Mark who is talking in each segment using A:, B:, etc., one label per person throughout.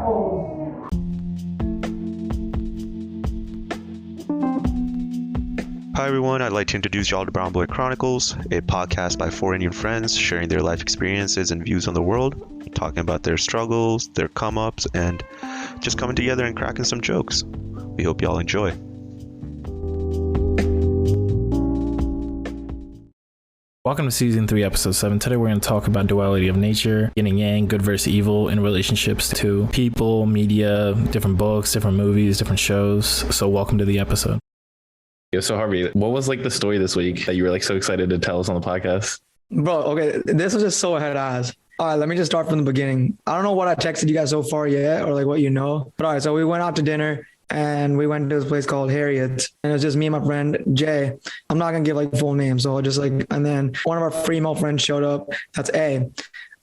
A: Chronicles.
B: Hi everyone, I'd like to introduce y'all to Brown Boy Chronicles, a podcast by four Indian friends sharing their life experiences and views on the world, talking about their struggles, their come-ups, and just coming together and cracking some jokes. We hope y'all enjoy.
C: Welcome to Season 3, Episode 7. Today we're going to talk about duality of nature, yin and yang, good versus evil in relationships to people, media, different books, different movies, different shows. So welcome to the episode.
D: Yeah, so Harvey, what was like the story this week that you were like so excited to tell us on the podcast?
A: Bro, okay, this was just so head ass. All right, let me just start from the beginning. I don't know what I texted you guys so far yet or like what you know. But all right, so we went out to dinner and we went to this place called Harriet's. And it was just me and my friend Jay. I'm not going to give like full names. So I'll just like, and then one of our female friends showed up. That's A.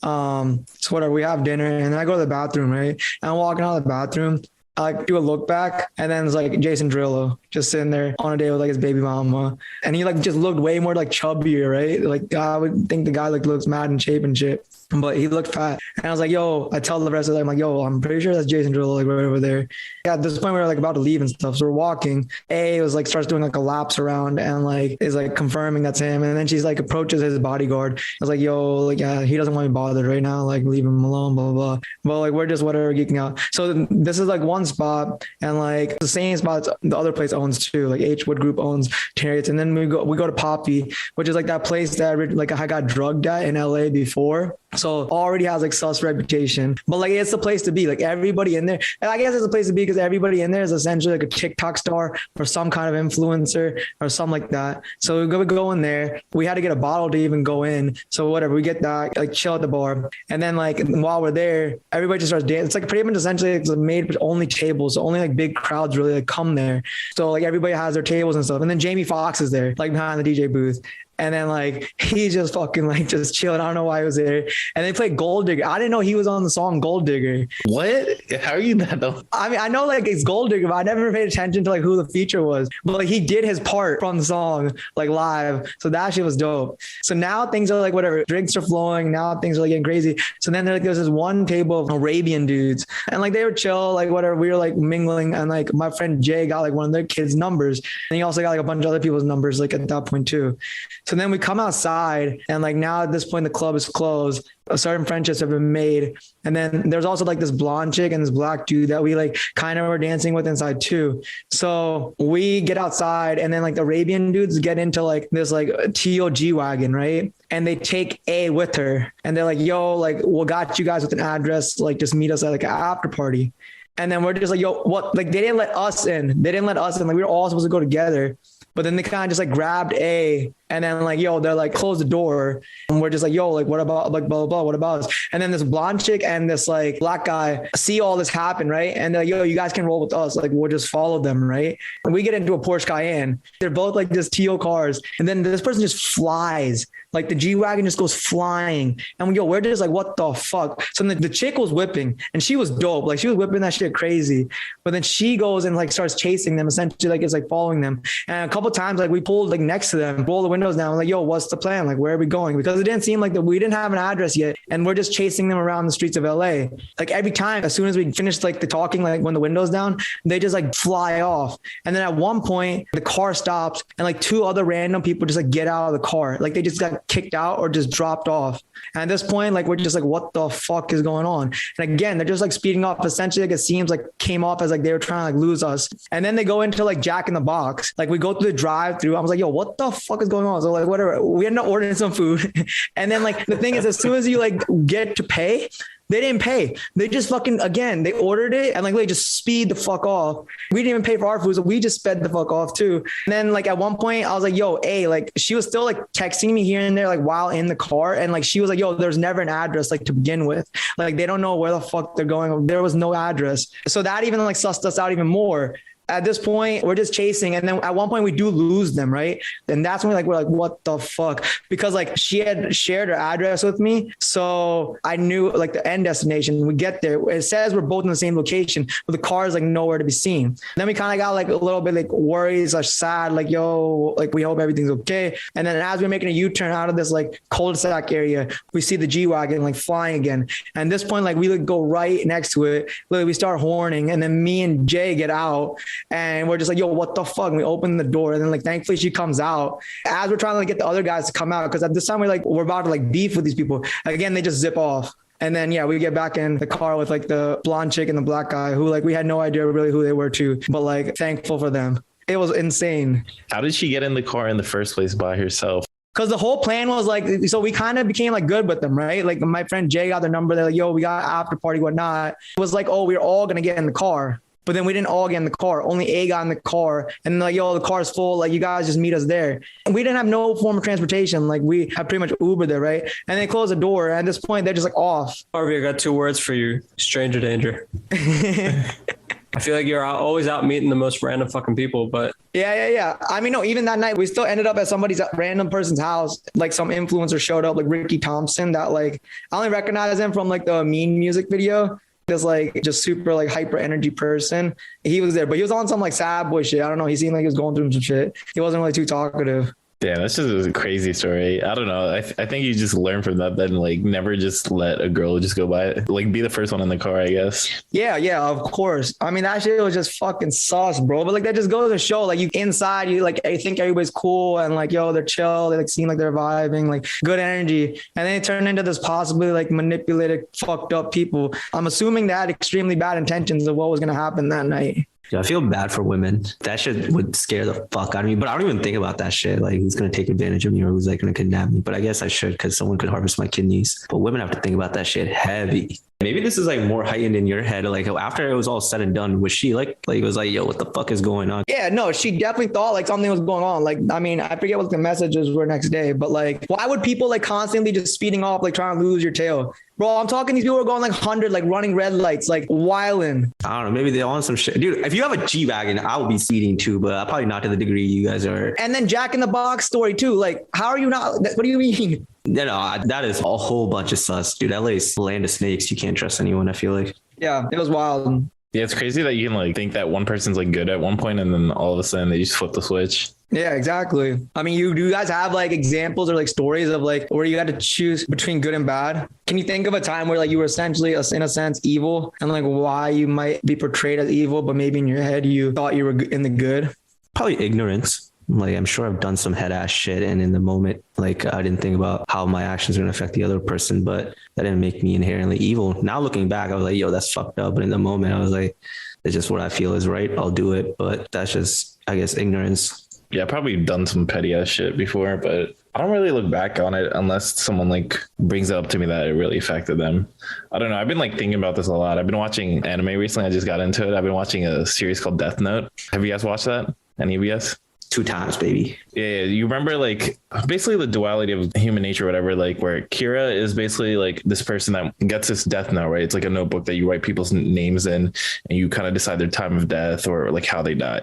A: So whatever, we have dinner and then I go to the bathroom, right? And I'm walking out of the bathroom. I like do a look back and then it's like Jason Derulo just sitting there on a date with like his baby mama. And he like just looked way more like chubbier, right? Like I would think the guy like looks mad in shape and shit, but he looked fat. And I was like, yo, I tell the rest of them, I'm like, yo, I'm pretty sure that's Jason Derulo like right over there. Yeah, at this point we were like about to leave and stuff. So we're walking. A was like starts doing like a laps around and like is like confirming that's him. And then she's like approaches his bodyguard. I was like, yo, like yeah, he doesn't want me bothered right now. Like leave him alone, blah, blah, blah. But like we're just whatever geeking out. So this is like one spot and like the same spot the other place owns too, like H Wood Group owns Harriet's. And then we go to Poppy, which is like that place that like I got drugged at in LA before. So already has like sus reputation, but like it's the place to be. Like everybody in there, and I guess it's a place to be because everybody in there is essentially like a TikTok star or some kind of influencer or something like that. So we go in there. We had to get a bottle to even go in. So whatever, we get that, like chill at the bar, and then like while we're there, everybody just starts dancing. It's like pretty much essentially it's made with only tables, so only like big crowds really like come there. So like everybody has their tables and stuff, and then Jamie Foxx is there, like behind the DJ booth. And then like he just fucking like just chilling. I don't know why he was there. And they played Gold Digger. I didn't know he was on the song Gold Digger.
D: What? How are you not know?
A: I mean, I know like it's Gold Digger, but I never paid attention to like who the feature was. But like he did his part from the song like live. So that shit was dope. So now things are like whatever. Drinks are flowing. Now things are like getting crazy. So then there's this one table of Arabian dudes. And like they were chill, like whatever. We were like mingling. And like my friend Jay got like one of their kids' numbers. And he also got like a bunch of other people's numbers like at that point too. So then we come outside and like now at this point the club is closed. Certain friendships have been made. And then there's also like this blonde chick and this black dude that we like kind of were dancing with inside too. So we get outside and then like the Arabian dudes get into like this like teal G-Wagon, right? And they take A with her and they're like, yo, like we'll got you guys with an address, like just meet us at like an after party. And then we're just like, yo, what? Like they didn't let us in. Like we were all supposed to go together. But then they kind of just like grabbed A and then like, yo, they're like, close the door. And we're just like, yo, like, what about like, blah, blah, blah, what about us? And then this blonde chick and this like black guy see all this happen, right? And they're like, yo, you guys can roll with us. Like, we'll just follow them, right? And we get into a Porsche Cayenne. They're both like just teal cars. And then this person just flies. Like the G-Wagon just goes flying. And we go, we're just like, what the fuck? So the chick was whipping and she was dope. Like she was whipping that shit crazy. But then she goes and like starts chasing them. Essentially like it's like following them. And a couple of times like we pulled like next to them, roll the windows down. Like, yo, what's the plan? Like, where are we going? Because it didn't seem like that we didn't have an address yet. And we're just chasing them around the streets of LA. Like every time, as soon as we finished like the talking, like when the window's down, they just like fly off. And then at one point the car stops and like two other random people just like get out of the car. Like they just got kicked out or just dropped off. And at this point, like, we're just like, what the fuck is going on? And again, they're just like speeding off. Essentially, like it seems like came off as like they were trying to like lose us. And then they go into like Jack in the Box. Like we go through the drive-through. I was like, yo, what the fuck is going on? So like, whatever. We ended up ordering some food. And then like the thing is, as soon as you like get to pay, they didn't pay. They just fucking, again, they ordered it and like they just speed the fuck off. We didn't even pay for our food. So we just sped the fuck off too. And then like at one point I was like, yo, A, like she was still like texting me here and there, like while in the car. And like, she was like, yo, there's never an address like to begin with. Like they don't know where the fuck they're going. There was no address. So that even like sussed us out even more. At this point, we're just chasing. And then at one point we do lose them, right? And that's when we're like, what the fuck? Because like she had shared her address with me. So I knew like the end destination. We get there. It says we're both in the same location, but the car is like nowhere to be seen. Then we kind of got like a little bit like worried, sad, like, yo, like we hope everything's okay. And then as we're making a U-turn out of this like cul-de-sac area, we see the G-Wagon like flying again. And at this point, like we like go right next to it. Literally, we start horning, and then me and Jay get out. And we're just like, yo, what the fuck? And we open the door, and then like thankfully she comes out as we're trying to like, get the other guys to come out, because at this time we're about to like beef with these people. Again, they just zip off. And then we get back in the car with like the blonde chick and the black guy who like we had no idea really who they were too, but like thankful for them. It was insane.
D: How did she get in the car in the first place by herself?
A: Because the whole plan was like, so we kind of became like good with them, right? Like my friend Jay got their number. They're like, yo, we got after party, whatnot. It was like, oh, we're all going to get in the car. But then we didn't all get in the car. Only A got in the car. And like, yo, the car's full. Like, you guys just meet us there. And we didn't have no form of transportation. Like, we had pretty much Uber there, right? And they closed the door. And at this point, they're just like off.
E: Harvey, I got 2 words for you. Stranger danger. I feel like you're always out meeting the most random fucking people, but...
A: Yeah. I mean, no, even that night, we still ended up at somebody's random person's house. Like some influencer showed up, like Ricky Thompson, that like, I only recognize him from like the Mean music video. This like just super like hyper energy person. He was there, but he was on some like sad boy shit. I don't know. He seemed like he was going through some shit. He wasn't really too talkative.
D: Yeah, that's just a crazy story. I don't know. I think you just learn from that, then like never just let a girl just go by it. Like be the first one in the car, I guess.
A: Yeah, of course. I mean, that shit was just fucking sauce, bro. But like that just goes to show, like you inside, you like I think everybody's cool and like, yo, they're chill. They like seem like they're vibing, like good energy. And then it turned into this possibly like manipulated, fucked up people. I'm assuming they had extremely bad intentions of what was going to happen that night.
F: Yeah, I feel bad for women. That shit would scare the fuck out of me. But I don't even think about that shit. Like, who's going to take advantage of me or who's like going to kidnap me? But I guess I should, because someone could harvest my kidneys. But women have to think about that shit heavy. Maybe this is like more heightened in your head. Like after it was all said and done, was she like it was like, yo, what the fuck is going on?
A: Yeah, no, she definitely thought like something was going on. Like, I mean, I forget what the messages were next day, but like, why would people like constantly just speeding off, like trying to lose your tail? Bro, I'm talking these people are going like 100, like running red lights, like wilding.
F: I don't know. Maybe they're on some shit. Dude, if you have a G-Wagon, I would be speeding too, but probably not to the degree you guys are.
A: And then Jack in the Box story too. Like, how are you not? What do you mean?
F: No, that is a whole bunch of sus, dude. LA's land of snakes. You can't trust anyone, I feel like.
A: Yeah, it was wild.
D: Yeah, it's crazy that you can like think that one person's like good at one point and then all of a sudden they just flip the switch.
A: Yeah, exactly. I mean, do you guys have like examples or like stories of like where you had to choose between good and bad? Can you think of a time where like you were essentially in a sense evil and like why you might be portrayed as evil, but maybe in your head you thought you were in the good?
F: Probably ignorance. Like, I'm sure I've done some head ass shit. And in the moment, like, I didn't think about how my actions are going to affect the other person, but that didn't make me inherently evil. Now looking back, I was like, yo, that's fucked up. But in the moment, I was like, it's just what I feel is right. I'll do it. But that's just, I guess, ignorance.
D: Yeah, probably done some petty ass shit before, but I don't really look back on it unless someone like brings it up to me that it really affected them. I don't know. I've been like thinking about this a lot. I've been watching anime recently. I just got into it. I've been watching a series called Death Note. Have you guys watched that? Any of you guys?
F: 2 times, baby.
D: Yeah, you remember like basically the duality of human nature, whatever, like where Kira is basically like this person that gets this death note, right? It's like a notebook that you write people's names in and you kind of decide their time of death or like how they die.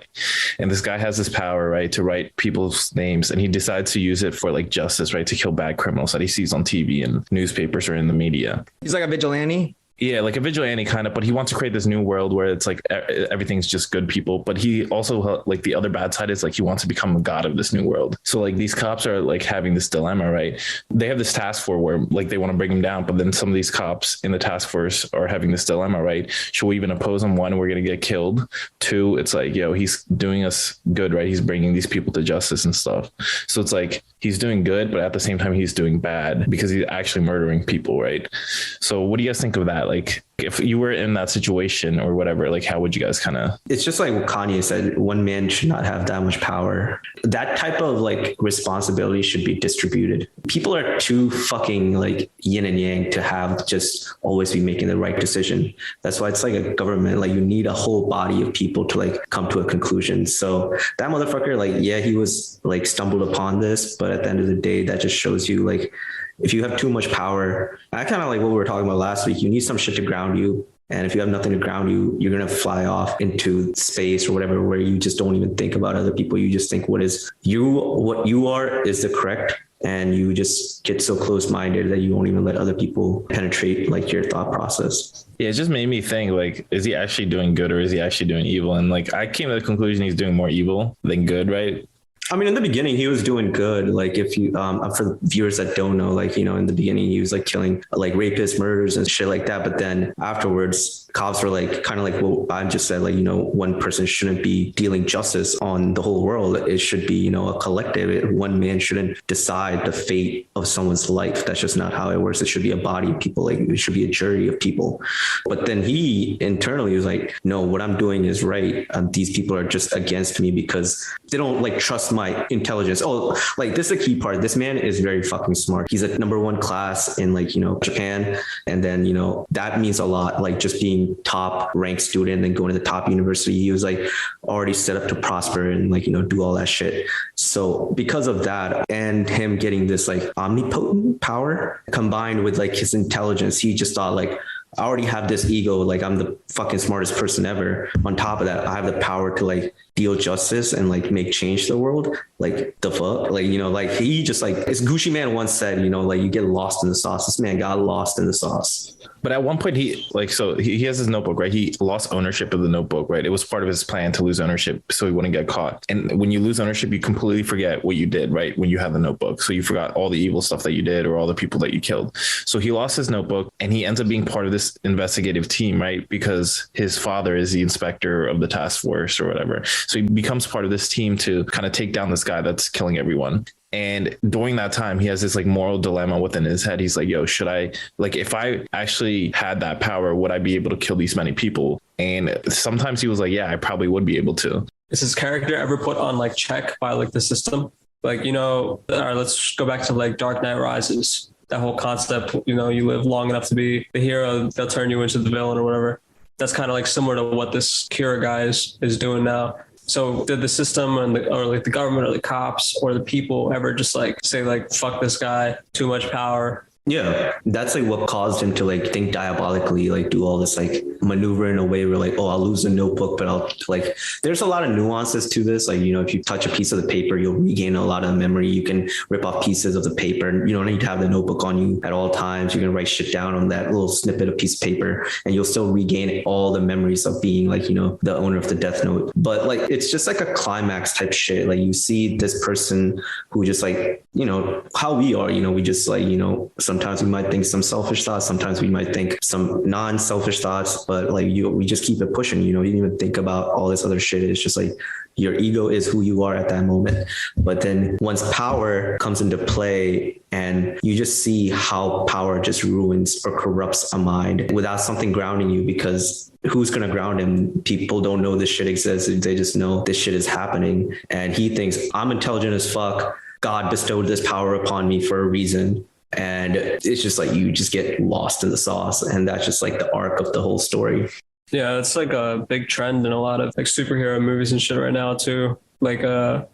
D: And this guy has this power, right, to write people's names, and he decides to use it for like justice, right, to kill bad criminals that he sees on TV and newspapers or in the media.
A: He's like a vigilante.
D: Yeah, like a vigilante kind of, but he wants to create this new world where it's like everything's just good people. But he also, like, the other bad side is like he wants to become a god of this new world. So like these cops are like having this dilemma, right? They have this task force where like they want to bring him down, but then some of these cops in the task force are having this dilemma, right? Should we even oppose him? 1, we're going to get killed. 2, it's like, yo, he's doing us good, right? He's bringing these people to justice and stuff. So it's like he's doing good, but at the same time he's doing bad because he's actually murdering people, right? So what do you guys think of that? Like, if you were in that situation or whatever, like, how would you guys kind of...
F: It's just like what Kanye said, one man should not have that much power. That type of like responsibility should be distributed. People are too fucking like yin and yang to have just always be making the right decision. That's why it's like a government, like you need a whole body of people to like come to a conclusion. So that motherfucker, like, yeah, he was like stumbled upon this, but at the end of the day, that just shows you like, if you have too much power, I kind of like what we were talking about last week, you need some shit to ground you. And if you have nothing to ground you, you're going to fly off into space or whatever, where you just don't even think about other people. You just think what you are is the correct. And you just get so close-minded that you won't even let other people penetrate like your thought process.
D: Yeah, it just made me think, like, is he actually doing good or is he actually doing evil? And like, I came to the conclusion he's doing more evil than good, right?
F: I mean, in the beginning, he was doing good. Like, if you, for the viewers that don't know, like, you know, in the beginning, he was like killing like rapists, murders and shit like that. But then afterwards, cops were like, kind of like what I just said, like, you know, one person shouldn't be dealing justice on the whole world. It should be, you know, a collective. One man shouldn't decide the fate of someone's life. That's just not how it works. It should be a body of people. Like, it should be a jury of people. But then he internally was like, no, what I'm doing is right. These people are just against me because they don't like trust my intelligence. Oh, like this is a key part. This man is very fucking smart. He's a number one class in like, you know, Japan. And then, you know, that means a lot, like just being top ranked student and going to the top university. He was like already set up to prosper and like, you know, do all that shit. So because of that and him getting this like omnipotent power combined with like his intelligence, he just thought like, I already have this ego, like I'm the fucking smartest person ever. On top of that, I have the power to like deal justice and like make change to the world. Like the fuck, like, you know, like he just like, as Gucci Man once said, you know, like you get lost in the sauce. This man got lost in the sauce.
D: But at one point he has his notebook, right? He lost ownership of the notebook, right? It was part of his plan to lose ownership so he wouldn't get caught. And when you lose ownership, you completely forget what you did, right? When you have the notebook. So you forgot all the evil stuff that you did or all the people that you killed. So he lost his notebook and he ends up being part of this investigative team, right? Because his father is the inspector of the task force or whatever. So he becomes part of this team to kind of take down this guy that's killing everyone. And during that time, he has this like moral dilemma within his head. He's like, yo, should I, like, if I actually had that power, would I be able to kill these many people? And sometimes he was like, yeah, I probably would be able to.
E: Is his character ever put on like check by like the system? Like, you know, all right, let's go back to like Dark Knight Rises. That whole concept, you know, you live long enough to be the hero, they'll turn you into the villain or whatever. That's kind of like similar to what this Kira guy is doing now. So did the system or like the government or the cops or the people ever just like say like, fuck this guy, too much power?
F: Yeah, that's like what caused him to like think diabolically, like do all this like maneuver in a way where like, oh, I'll lose the notebook, but I'll like, there's a lot of nuances to this. Like, you know, if you touch a piece of the paper, you'll regain a lot of memory. You can rip off pieces of the paper. You don't need to have the notebook on you at all times. You can write shit down on that little snippet of piece of paper and you'll still regain all the memories of being like, you know, the owner of the Death Note. But like, it's just like a climax type shit. Like you see this person who just like, you know, how we are, you know, we just like, you know, sometimes we might think some selfish thoughts. Sometimes we might think some non-selfish thoughts, but like we just keep it pushing, you know, you didn't even think about all this other shit. It's just like your ego is who you are at that moment. But then once power comes into play and you just see how power just ruins or corrupts a mind without something grounding you, because who's going to ground him? People don't know this shit exists. They just know this shit is happening. And he thinks I'm intelligent as fuck. God bestowed this power upon me for a reason. And it's just like you just get lost in the sauce. And that's just like the arc of the whole story.
E: Yeah, it's like a big trend in a lot of like superhero movies and shit right now too. Like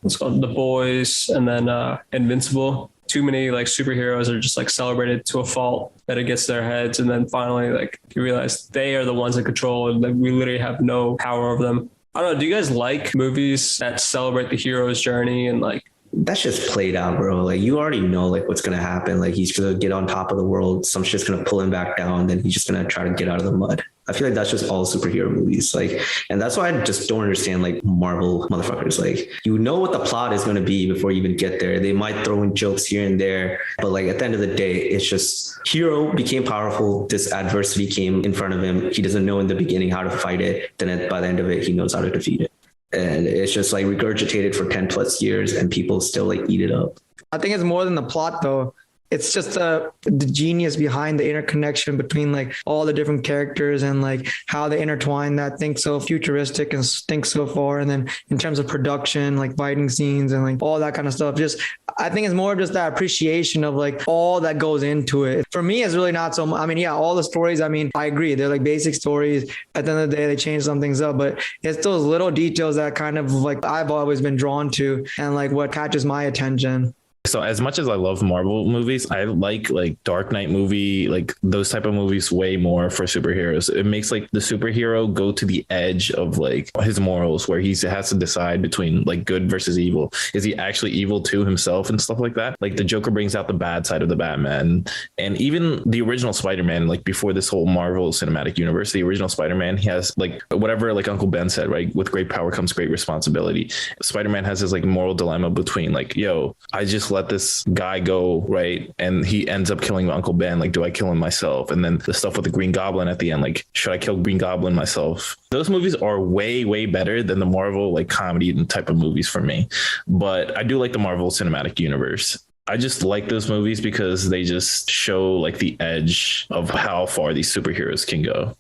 E: what's called The Boys and then Invincible. Too many like superheroes are just like celebrated to a fault that it gets to their heads. And then finally like you realize they are the ones that control and like, we literally have no power over them. I don't know. Do you guys like movies that celebrate the hero's journey and like,
F: that's just played out, bro. Like you already know like what's going to happen. Like he's going to get on top of the world. Some shit's going to pull him back down. Then he's just going to try to get out of the mud. I feel like that's just all superhero movies. Like, and that's why I just don't understand like Marvel motherfuckers. Like you know what the plot is going to be before you even get there. They might throw in jokes here and there, but like at the end of the day, it's just hero became powerful. This adversity came in front of him. He doesn't know in the beginning how to fight it. Then by the end of it, he knows how to defeat it. And it's just like regurgitated for 10 plus years and people still like eat it up.
A: I think it's more than the plot though. It's just the genius behind the interconnection between like all the different characters and like how they intertwine that think so futuristic and think so far. And then in terms of production, like fighting scenes and like all that kind of stuff, just, I think it's more just that appreciation of like all that goes into it. For me, it's really not so much. I mean, yeah, all the stories, I mean, I agree. They're like basic stories. At the end of the day, they change some things up, but it's those little details that kind of like I've always been drawn to and like what catches my attention.
D: So as much as I love Marvel movies, I like Dark Knight movie, like those type of movies way more for superheroes. It makes like the superhero go to the edge of like his morals, where he has to decide between like good versus evil. Is he actually evil to himself and stuff like that? Like the Joker brings out the bad side of the Batman. And even the original Spider-Man, like before this whole Marvel cinematic universe, the original Spider-Man, he has like whatever like Uncle Ben said, right? With great power comes great responsibility. Spider-Man has this like moral dilemma between like, yo, I just let this guy go, right? And he ends up killing Uncle Ben. Like, do I kill him myself? And then the stuff with the Green Goblin at the end, like, should I kill Green Goblin myself? Those movies are way, way better than the Marvel like comedy and type of movies for me. But I do like the Marvel Cinematic Universe. I just like those movies because they just show like the edge of how far these superheroes can go.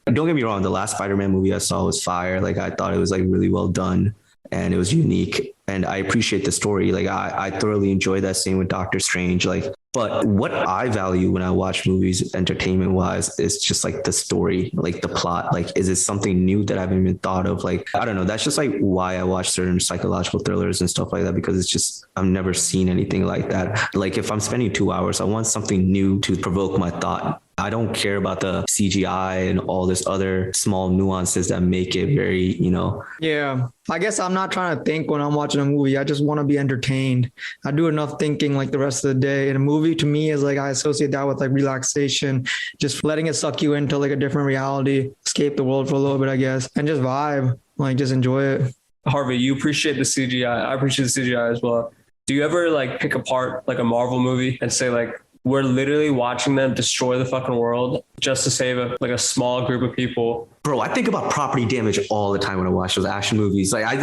F: Don't get me wrong, the last Spider-Man movie I saw was fire. Like I thought it was like really well done and it was unique. And I appreciate the story. Like I thoroughly enjoyed that. Same with Doctor Strange. Like, but what I value when I watch movies entertainment wise is just like the story, like the plot. Like, is it something new that I haven't even thought of? Like, I don't know. That's just like why I watch certain psychological thrillers and stuff like that, because it's just, I've never seen anything like that. Like if I'm spending 2 hours, I want something new to provoke my thought. I don't care about the CGI and all this other small nuances that make it very, you know.
A: Yeah. I guess I'm not trying to think when I'm watching a movie. I just want to be entertained. I do enough thinking like the rest of the day. And a movie to me is like, I associate that with like relaxation, just letting it suck you into like a different reality, escape the world for a little bit, I guess, and just vibe, like just enjoy it.
E: Harvey, you appreciate the CGI. I appreciate the CGI as well. Do you ever like pick apart like a Marvel movie and say like, we're literally watching them destroy the fucking world just to save a small group of people?
F: Bro, I think about property damage all the time when I watch those action movies. Like I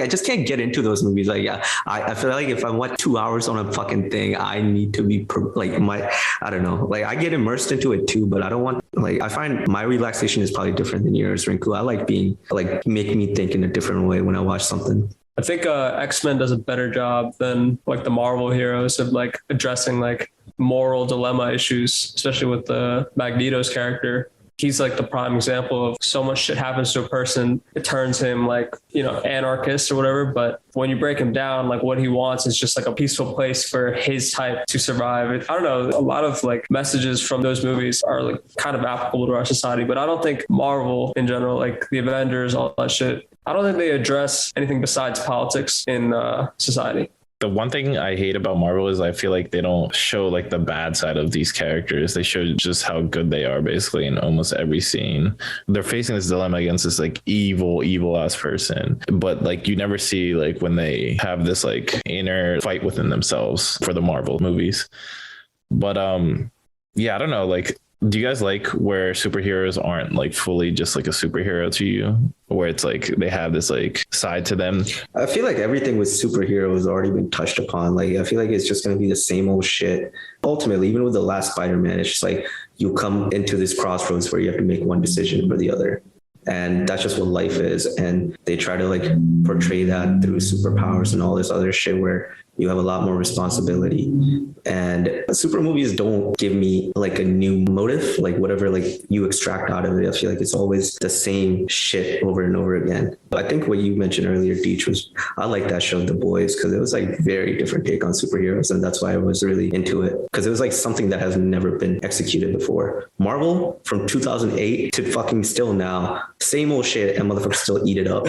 F: just can't get into those movies. Like, yeah, I feel like if I want 2 hours on a fucking thing, I need to be I don't know. Like I get immersed into it too, but I don't want, like, I find my relaxation is probably different than yours, Rinku. I like being like, make me think in a different way when I watch something.
E: I think X-Men does a better job than like the Marvel heroes of like addressing like moral dilemma issues, especially with the Magneto's character. He's like the prime example of so much shit happens to a person. It turns him like, you know, anarchist or whatever. But when you break him down, like what he wants is just like a peaceful place for his type to survive. I don't know. A lot of like messages from those movies are like kind of applicable to our society, but I don't think Marvel in general, like the Avengers, all that shit, I don't think they address anything besides politics in society.
D: The one thing I hate about Marvel is I feel like they don't show like the bad side of these characters. They show just how good they are basically in almost every scene. They're facing this dilemma against this like evil ass person, but like you never see like when they have this like inner fight within themselves for the Marvel movies. But yeah, I don't know, like, do you guys like where superheroes aren't like fully just like a superhero to you, where it's like they have this like side to them?
F: I feel like everything with superheroes has already been touched upon. Like I feel like it's just going to be the same old shit. Ultimately, even with the last Spider-Man, it's just like you come into this crossroads where you have to make one decision or the other. And that's just what life is. And they try to like portray that through superpowers and all this other shit where you have a lot more responsibility. And super movies don't give me like a new motive, like whatever like you extract out of it. I feel like it's always the same shit over and over again. But I think what you mentioned earlier, Deech, was I like that show, The Boys, because it was like very different take on superheroes. And that's why I was really into it, because it was like something that has never been executed before. Marvel from 2008 to fucking still now, same old shit, and motherfuckers still eat it up.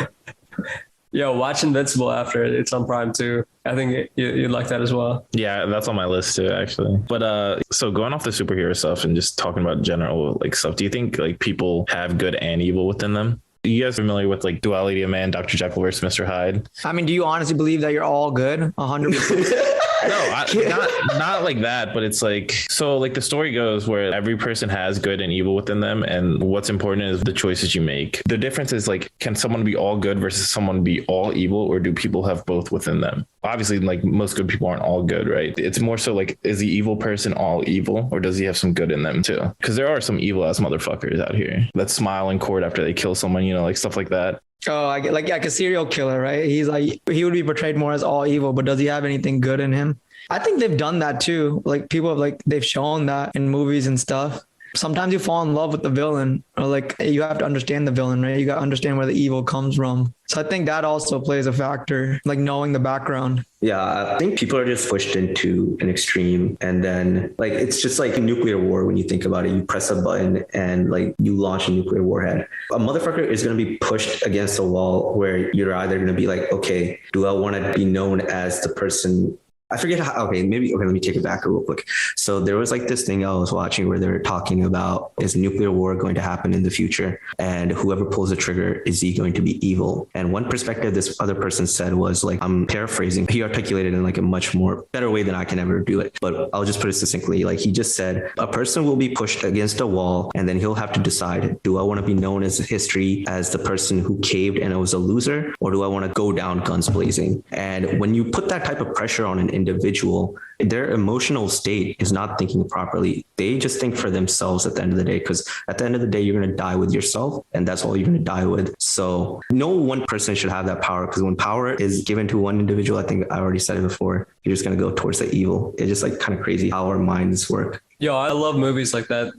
E: Yo, watch Invincible after it. It's on Prime too. I think you'd like that as well.
D: Yeah, that's on my list too, actually. But so going off the superhero stuff and just talking about general like stuff, do you think like people have good and evil within them? Are you guys familiar with like Duality of Man, Dr. Jekyll versus Mr. Hyde?
A: I mean, do you honestly believe that you're all good? 100%?
D: No, not like that, but it's like, so like the story goes where every person has good and evil within them, and what's important is the choices you make. The difference is like, can someone be all good versus someone be all evil, or do people have both within them? Obviously, like most good people aren't all good, right? It's more so like, is the evil person all evil, or does he have some good in them too? Because there are some evil ass motherfuckers out here that smile in court after they kill someone, you know, like stuff like that.
A: Oh, I get like a serial killer, right? He's like, he would be portrayed more as all evil, but does he have anything good in him? I think they've done that too. Like people have like, they've shown that in movies and stuff. sometimes you fall in love with the villain, or like you have to understand the villain, right? You got to understand where the evil comes from. So I think that also plays a factor, like knowing the background.
F: Yeah, I think people are just pushed into an extreme, and then like it's just like a nuclear war when you think about it. You press a button and like you launch a nuclear warhead. A motherfucker is going to be pushed against a wall where you're either going to be like, okay, do I want to be known as the person? I forget how, okay, let me take it back real quick. So there was like this thing I was watching where they were talking about, is nuclear war going to happen in the future? And whoever pulls the trigger, is he going to be evil? And one perspective this other person said was like, I'm paraphrasing. He articulated in like a much more better way than I can ever do it. But I'll just put it succinctly. Like he just said, a person will be pushed against a wall and then he'll have to decide, do I want to be known as history as the person who caved and was a loser? Or do I want to go down guns blazing? And when you put that type of pressure on an individual, their emotional state is not thinking properly. They just think for themselves at the end of the day, because at the end of the day, you're going to die with yourself, and that's all you're going to die with. So no one person should have that power, because when power is given to one individual, I think I already said it before, you're just going to go towards the evil. It's just like kind of crazy how our minds work.
E: Yo, I love movies like that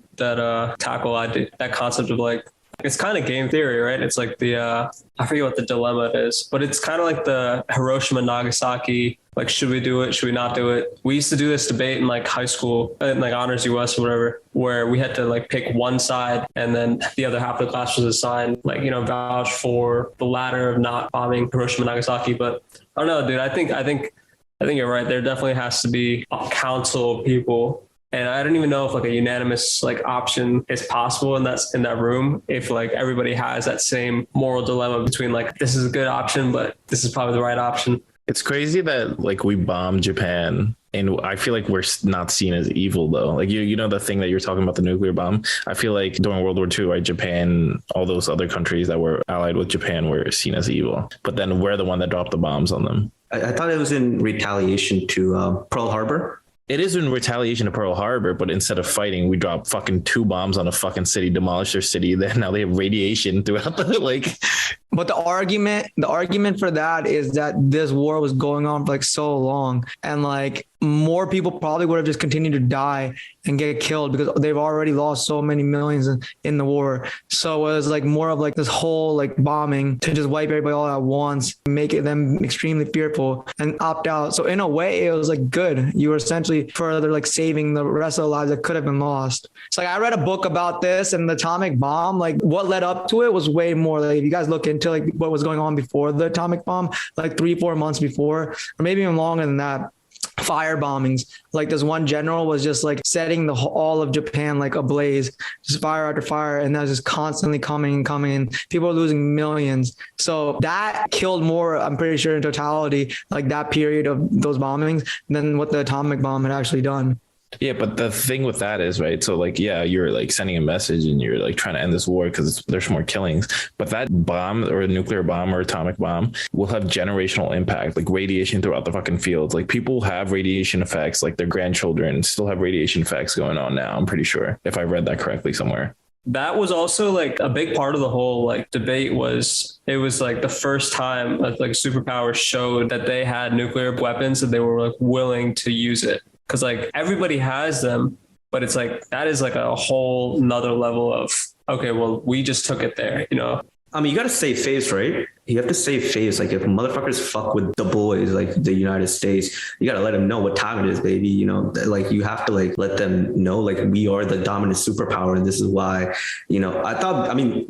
E: tackle that concept of like, it's kind of game theory, right? It's like I forget what the dilemma is, but it's kind of like the Hiroshima, Nagasaki, like, should we do it? Should we not do it? We used to do this debate in like high school, in like honors US or whatever, where we had to like pick one side and then the other half of the class was assigned, like, vouch for the latter of not bombing Hiroshima, Nagasaki. But I don't know, dude, I think you're right. There definitely has to be a council of people. And I don't even know if like a unanimous like option is possible in that room, if like everybody has that same moral dilemma between like, this is a good option, but this is probably the right option.
D: It's crazy that like we bombed Japan, and I feel like we're not seen as evil though. Like you know the thing that you're talking about, the nuclear bomb. I feel like during World War II, right, Japan, all those other countries that were allied with Japan were seen as evil, but then we're the one that dropped the bombs on them.
F: I thought it was in retaliation to Pearl Harbor.
D: It is in retaliation to Pearl Harbor, but instead of fighting, we dropped fucking 2 bombs on a fucking city, demolished their city. Then now they have radiation throughout the like.
A: But the argument for that is that this war was going on for like so long, and like more people probably would have just continued to die and get killed because they've already lost so many millions in the war. So it was like more of like this whole like bombing to just wipe everybody all at once, make them extremely fearful and opt out. So in a way, it was like good. You were essentially further like saving the rest of the lives that could have been lost. So like I read a book about this, and the atomic bomb, like what led up to it was way more. Like if you guys look into like what was going on before the atomic bomb, like 3-4 months before, or maybe even longer than that. Fire bombings, like this one general was just like setting all of Japan like ablaze, just fire after fire, and that was just constantly coming, and people were losing millions. So that killed more, I'm pretty sure, in totality, like that period of those bombings, than what the atomic bomb had actually done.
D: Yeah, but the thing with that is, right, so like, yeah, you're like sending a message and you're like trying to end this war because there's more killings, but that bomb or a nuclear bomb or atomic bomb will have generational impact, like radiation throughout the fucking fields. Like people have radiation effects, like their grandchildren still have radiation effects going on now, I'm pretty sure, if I read that correctly somewhere.
E: That was also like a big part of the whole like debate. It was like the first time like superpowers showed that they had nuclear weapons and they were like willing to use it. Because like everybody has them, but it's like that is like a whole nother level of, okay, well, we just took it there,
F: I mean, you got to save face, right? You have to save face. Like if motherfuckers fuck with the boys, like the United States, you got to let them know what time it is, baby. Like you have to like let them know, like we are the dominant superpower. And this is why,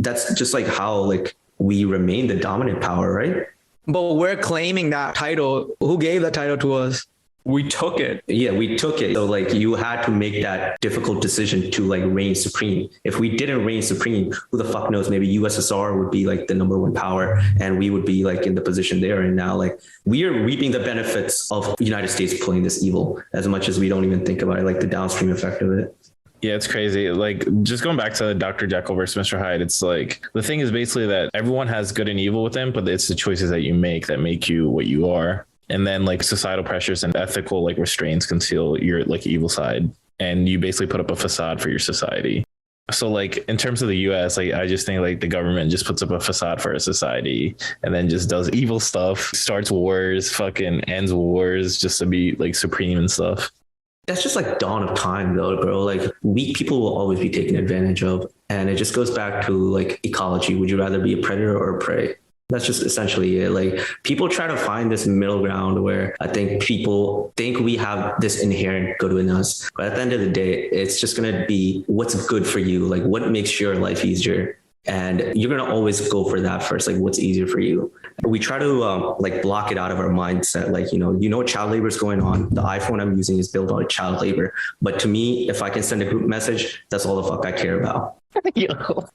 F: that's just like how like we remain the dominant power, right?
A: But we're claiming that title. Who gave that title to us?
E: We took it.
F: Yeah, we took it. So like you had to make that difficult decision to like reign supreme. If we didn't reign supreme, who the fuck knows? Maybe USSR would be like the number one power and we would be like in the position there. And now like we are reaping the benefits of the United States pulling this evil as much as we don't even think about it, like the downstream effect of it.
D: Yeah, it's crazy. Like just going back to Dr. Jekyll versus Mr. Hyde, it's like the thing is basically that everyone has good and evil with them, but it's the choices that you make that make you what you are. And then like societal pressures and ethical like restraints conceal your like evil side. And you basically put up a facade for your society. So like in terms of the US, like I just think like the government just puts up a facade for a society and then just does evil stuff, starts wars, fucking ends wars just to be like supreme and stuff.
F: That's just like dawn of time though, bro. Like weak people will always be taken advantage of. And it just goes back to like ecology. Would you rather be a predator or a prey? That's just essentially it. Like people try to find this middle ground where I think people think we have this inherent good in us. But at the end of the day, it's just going to be what's good for you. Like what makes your life easier. And you're going to always go for that first. Like what's easier for you. We try to like block it out of our mindset. Like, child labor is going on. The iPhone I'm using is built on child labor. But to me, if I can send a group message, that's all the fuck I care about.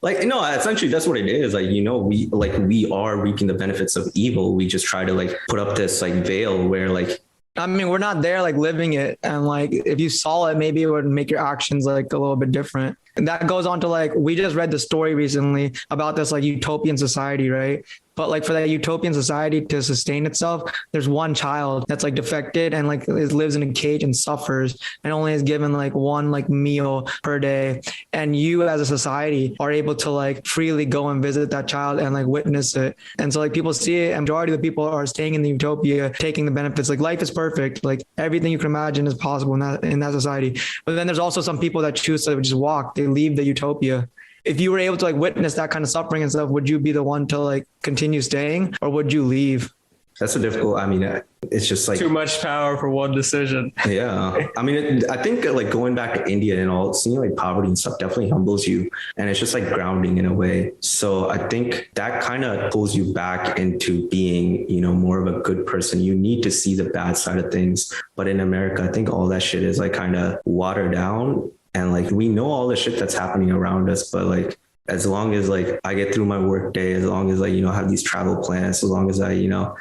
F: Like, no, essentially that's what it is. Like, we are reaping the benefits of evil. We just try to like put up this like veil where like,
A: I mean, we're not there like living it. And like, if you saw it, maybe it would make your actions like a little bit different. And that goes on to like, we just read the story recently about this like utopian society, right? But like for that utopian society to sustain itself, there's one child that's like defected and like lives in a cage and suffers and only is given like one like meal per day. And you as a society are able to like freely go and visit that child and like witness it. And so like people see it and majority of the people are staying in the utopia, taking the benefits. Like life is perfect. Like everything you can imagine is possible in that society. But then there's also some people that choose to just walk. They leave the utopia. If you were able to like witness that kind of suffering and stuff, would you be the one to like continue staying or would you leave?
F: That's a difficult, it's just like
E: too much power for one decision.
F: Yeah. I mean, I think like going back to India and all, seeing like poverty and stuff definitely humbles you. And it's just like grounding in a way. So I think that kind of pulls you back into being, more of a good person. You need to see the bad side of things. But in America, I think all that shit is like kind of watered down. And like, we know all the shit that's happening around us, but like, as long as like I get through my work day, as long as I, have these travel plans, as long as I,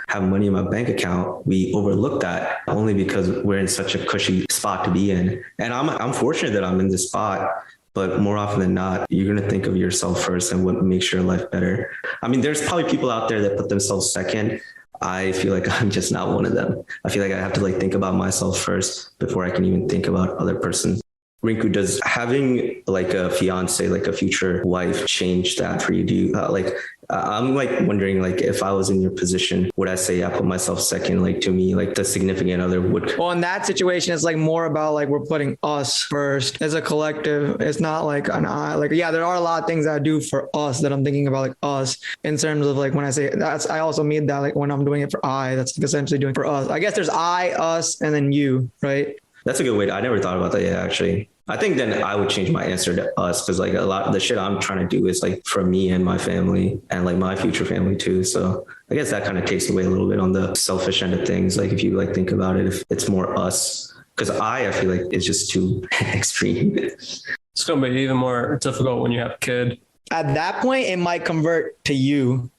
F: have money in my bank account, we overlook that only because we're in such a cushy spot to be in. And I'm fortunate that I'm in this spot, but more often than not, you're going to think of yourself first and what makes your life better. I mean, there's probably people out there that put themselves second. I feel like I'm just not one of them. I feel like I have to like think about myself first before I can even think about other persons. Rinku, does having like a fiance, like a future wife, change that for you? Do you I'm like wondering, like, if I was in your position, would I say I put myself second? Like, to me, like the significant other would.
A: Well, in that situation, it's like more about like we're putting us first as a collective. It's not like an I. Like, yeah, there are a lot of things I do for us that I'm thinking about like us in terms of like when I say that's, I also mean that like when I'm doing it for I, that's like essentially doing for us. I guess there's I, us, and then you, right?
F: That's a good way. I never thought about that yet, actually. I think then I would change my answer to us because like a lot of the shit I'm trying to do is like for me and my family and like my future family too. So I guess that kind of takes away a little bit on the selfish end of things. Like if you like think about it, if it's more us, because I feel like it's just too extreme.
E: It's going to be even more difficult when you have a kid.
A: At that point, it might convert to you.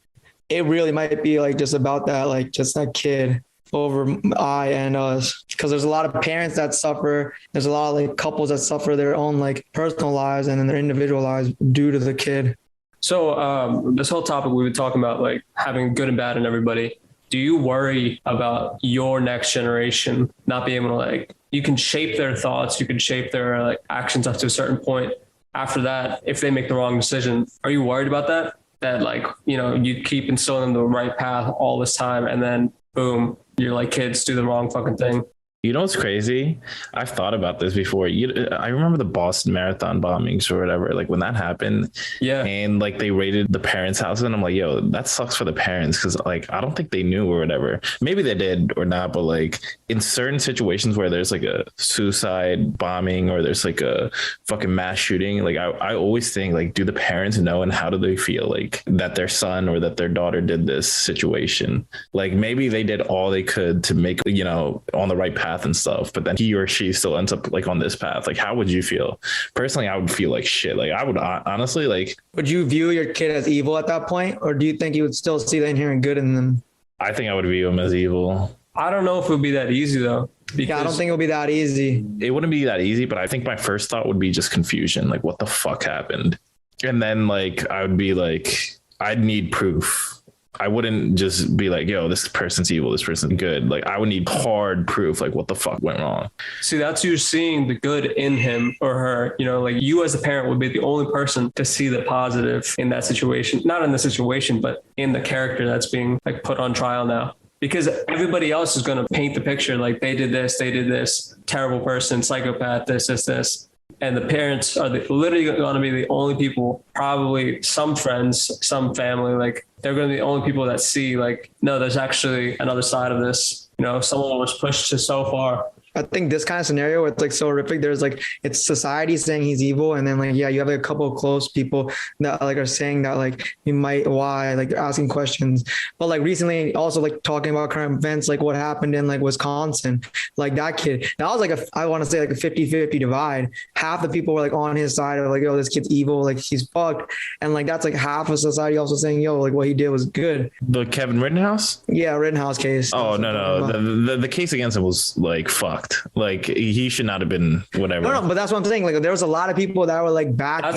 A: It really might be like just about that, like just that kid over I and us, because there's a lot of parents that suffer. There's a lot of like couples that suffer their own like personal lives and then their individual lives due to the kid.
E: So this whole topic we've been talking about like having good and bad in everybody. Do you worry about your next generation not being able to like, you can shape their thoughts, you can shape their like actions up to a certain point. After that, if they make the wrong decision, are you worried about that? That like, you keep instilling them the right path all this time and then boom, you're like, kids do the wrong fucking thing.
D: You know what's crazy? I've thought about this before. I remember the Boston Marathon bombings or whatever, like when that happened.
E: Yeah.
D: And like they raided the parents' house and I'm like, yo, that sucks for the parents because like I don't think they knew or whatever. Maybe they did or not, but like in certain situations where there's like a suicide bombing or there's like a fucking mass shooting, like I always think like, do the parents know and how do they feel like that their son or that their daughter did this situation? Like maybe they did all they could to make, on the right path and stuff, but then he or she still ends up like on this path. Like, how would you feel? Personally, I would feel like shit. Like I would honestly like.
A: Would you view your kid as evil at that point? Or do you think you would still see the inherent good in them?
D: I think I would view him as evil.
E: I don't know if it would be that easy though.
A: Yeah, I don't think it would be that easy.
D: It wouldn't be that easy, but I think my first thought would be just confusion. Like, what the fuck happened? And then like, I would be like, I'd need proof. I wouldn't just be like, yo, this person's evil, this person's good. Like I would need hard proof, like what the fuck went wrong.
E: See, that's you seeing the good in him or her, like you as a parent would be the only person to see the positive in that situation. Not in the situation, but in the character that's being like put on trial now. because everybody else is going to paint the picture like they did this, terrible person, psychopath, this. And the parents are literally going to be the only people, probably some friends, some family, like they're going to be the only people that see like, no, there's actually another side of this. You know, someone was pushed to so far.
A: I think this kind of scenario where it's like so horrific, there's like, it's society saying he's evil. And then like, yeah, you have like a couple of close people that like are saying that like he might, why, like they're asking questions. But like recently also like talking about current events, like what happened in like Wisconsin, like that kid, that was like I want to say like a 50-50 divide. Half the people were like on his side of like, oh, this kid's evil, like he's fucked. And like, that's like half of society also saying, yo, like what he did was good.
D: The Kevin Rittenhouse?
A: Yeah, Rittenhouse case.
D: Oh, no. The case against him was like fucked. Like he should not have been whatever.
A: No, but that's what I'm saying. Like there was a lot of people that were like backing.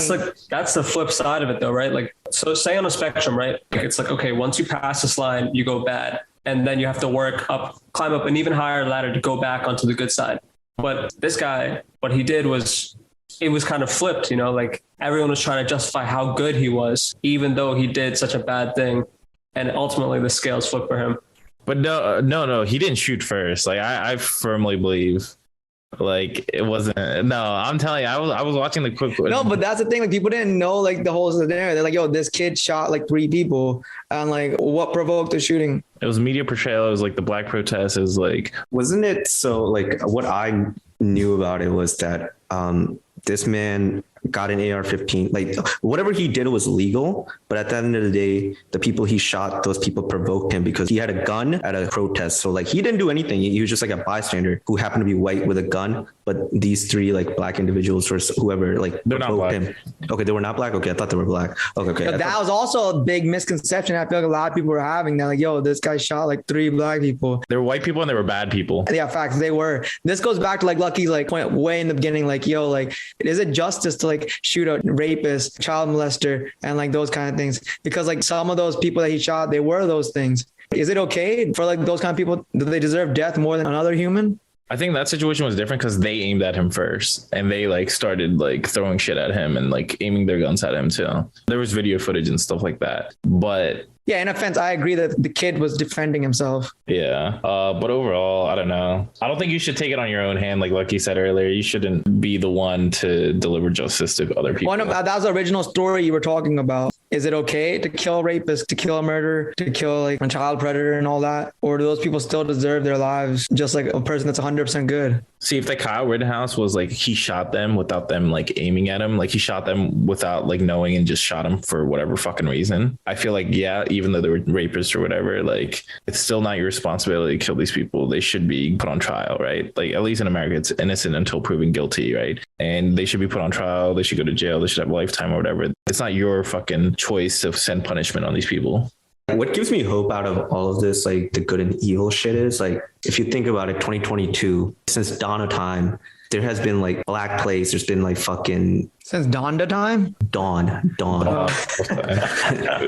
E: That's the flip side of it though, right? Like, so say on a spectrum, right? Like, it's like, okay, once you pass this line, you go bad. And then you have to climb up an even higher ladder to go back onto the good side. But this guy, what he did was, it was kind of flipped, you know, like everyone was trying to justify how good he was, even though he did such a bad thing. And ultimately the scales flipped for him.
D: But no, he didn't shoot first. Like I firmly believe, like it wasn't. No, I'm telling you, I was watching the quick.
A: No, but that's the thing. Like people didn't know like the whole scenario. They're like, yo, this kid shot like 3 people, and like what provoked the shooting?
D: It was media portrayal. It was like the black protest. It was like,
F: wasn't it? So like what I knew about it was that this man got an AR-15. Like whatever he did was legal, but at the end of the day, the people he shot, those people provoked him because he had a gun at a protest. So like he didn't do anything. He was just like a bystander who happened to be white with a gun. But these 3 like black individuals or whoever like
D: they're not black.
F: Him. Okay, they were not black. Okay, I thought they were black. Okay.
A: But that was also a big misconception. I feel like a lot of people were having that. Like, yo, this guy shot like 3 black people.
D: There were white people and there were bad people.
A: Yeah, facts. They were. This goes back to like Lucky's like point way in the beginning. Like, yo, like, is it justice to like shoot a rapist, child molester, and like those kind of things? Because like some of those people that he shot, they were those things. Is it okay for like those kind of people? Do they deserve death more than another human?
D: I think that situation was different because they aimed at him first and they like started like throwing shit at him and like aiming their guns at him too. There was video footage and stuff like that. But
A: yeah, in offense, I agree that the kid was defending himself.
D: Yeah. But overall, I don't know. I don't think you should take it on your own hand. Like you said earlier, you shouldn't be the one to deliver justice to other people.
A: That was the original story you were talking about. Is it okay to kill a rapist, to kill a murderer, to kill like a child predator and all that? Or do those people still deserve their lives just like a person that's 100% good?
D: See, if the Kyle Rittenhouse was like he shot them without them like aiming at him, like he shot them without like knowing and just shot him for whatever fucking reason, I feel like, yeah, even though they were rapists or whatever, like it's still not your responsibility to kill these people. They should be put on trial, right? Like at least in America, it's innocent until proven guilty, right? And they should be put on trial. They should go to jail. They should have a lifetime or whatever. It's not your fucking choice to send punishment on these people.
F: What gives me hope out of all of this, like the good and evil shit, is like, if you think about it, 2022, since dawn of time, there has been like black plagues. There's been like fucking
A: since dawn to time.
F: Dawn.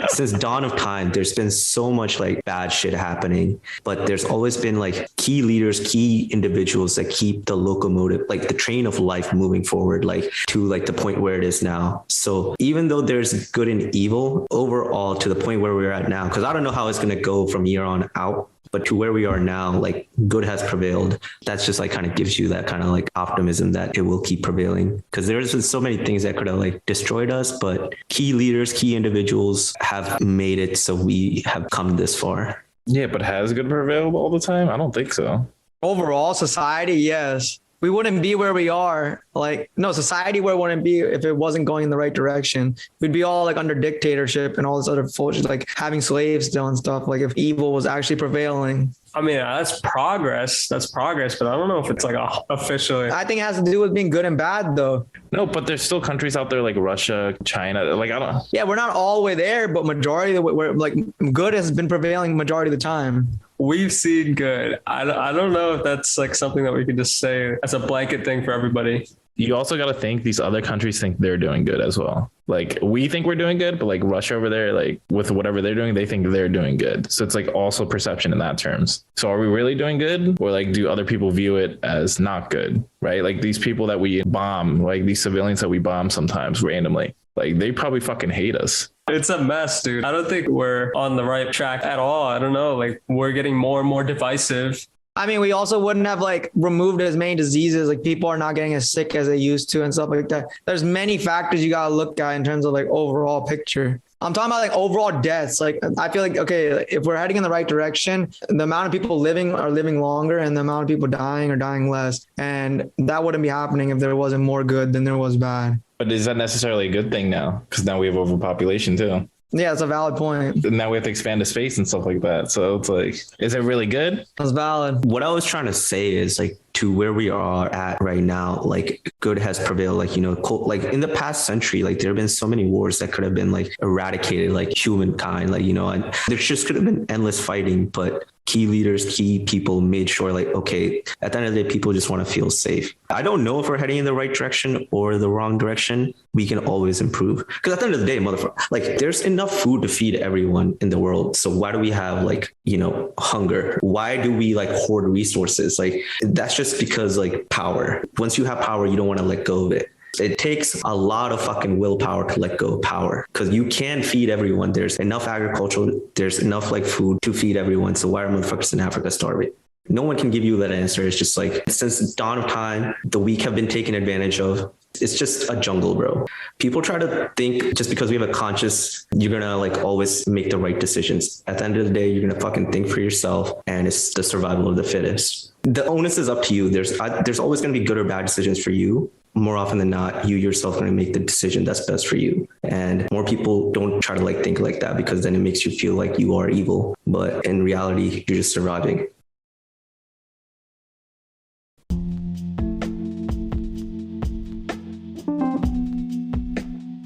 F: Since dawn of time, there's been so much like bad shit happening, but there's always been like key leaders, key individuals that keep the locomotive, like the train of life moving forward, like to like the point where it is now. So even though there's good and evil overall to the point where we're at now, because I don't know how it's going to go from here on out, but to where we are now, like good has prevailed. That's just like kind of gives you that kind of like optimism that it will keep prevailing, because there's just so many things that could have like destroyed us, but key leaders, key individuals have made it so we have come this far.
D: Yeah, but has good prevailed all the time? I don't think so.
A: Overall society, yes. We wouldn't be where we are. Like, no, society where it wouldn't be if it wasn't going in the right direction. We'd be all like under dictatorship and all this other bullshit, like having slaves still and stuff. Like if evil was actually prevailing.
E: I mean, that's progress. That's progress, but I don't know if it's like officially.
A: I think it has to do with being good and bad, though.
D: No, but there's still countries out there like Russia, China. Like I don't.
A: Yeah, we're not all the way there, but majority of the way, like good has been prevailing majority of the time.
E: We've seen good. I don't know if that's like something that we can just say as a blanket thing for everybody.
D: You also got to think these other countries think they're doing good as well. Like we think we're doing good, but like Russia over there, like with whatever they're doing, they think they're doing good. So it's like also perception in that terms. So are we really doing good? Or like do other people view it as not good? Right? Like these people that we bomb, like these civilians that we bomb sometimes randomly, like they probably fucking hate us.
E: It's a mess, dude. I don't think we're on the right track at all. I don't know. Like, we're getting more and more divisive.
A: I mean, we also wouldn't have like removed as many diseases. Like people are not getting as sick as they used to and stuff like that. There's many factors you got to look at in terms of like overall picture. I'm talking about like overall deaths. Like I feel like, okay, if we're heading in the right direction, the amount of people living are living longer and the amount of people dying are dying less. And that wouldn't be happening if there wasn't more good than there was bad.
D: But is that necessarily a good thing now? Because now we have overpopulation too.
A: Yeah, it's a valid point.
D: And now we have to expand the space and stuff like that. So it's like, is it really good?
A: That's valid.
F: What I was trying to say is like to where we are at right now, like good has prevailed. Like, you know, like in the past century, like there have been so many wars that could have been like eradicated, like humankind, like, you know, and there just could have been endless fighting, but key leaders, key people made sure like, okay, at the end of the day, people just want to feel safe. I don't know if we're heading in the right direction or the wrong direction. We can always improve. Because at the end of the day, motherfucker, like there's enough food to feed everyone in the world. So why do we have like, you know, hunger? Why do we like hoard resources? Like that's just because like power. Once you have power, you don't want to let go of it. It takes a lot of fucking willpower to let go of power because you can feed everyone. There's enough agriculture. There's enough like food to feed everyone. So why are motherfuckers in Africa starving? No one can give you that answer. It's just like since the dawn of time, the weak have been taken advantage of. It's just a jungle, bro. People try to think just because we have a conscience, you're going to like always make the right decisions. At the end of the day, you're going to fucking think for yourself and it's the survival of the fittest. The onus is up to you. There's always going to be good or bad decisions for you. More often than not, you yourself going to make the decision that's best for you. And more people don't try to like think like that because then it makes you feel like you are evil. But in reality, you're just surviving.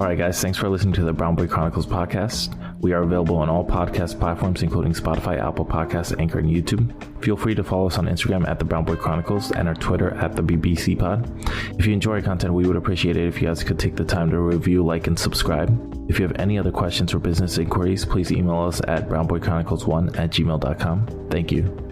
C: All right, guys, thanks for listening to the Brown Boy Chronicles podcast. We are available on all podcast platforms, including Spotify, Apple Podcasts, Anchor, and YouTube. Feel free to follow us on Instagram at the Brown Boy Chronicles and our Twitter at the bbcpod. If you enjoy our content, we would appreciate it if you guys could take the time to review, like, and subscribe. If you have any other questions or business inquiries, please email us at brownboychronicles1@gmail.com. Thank you.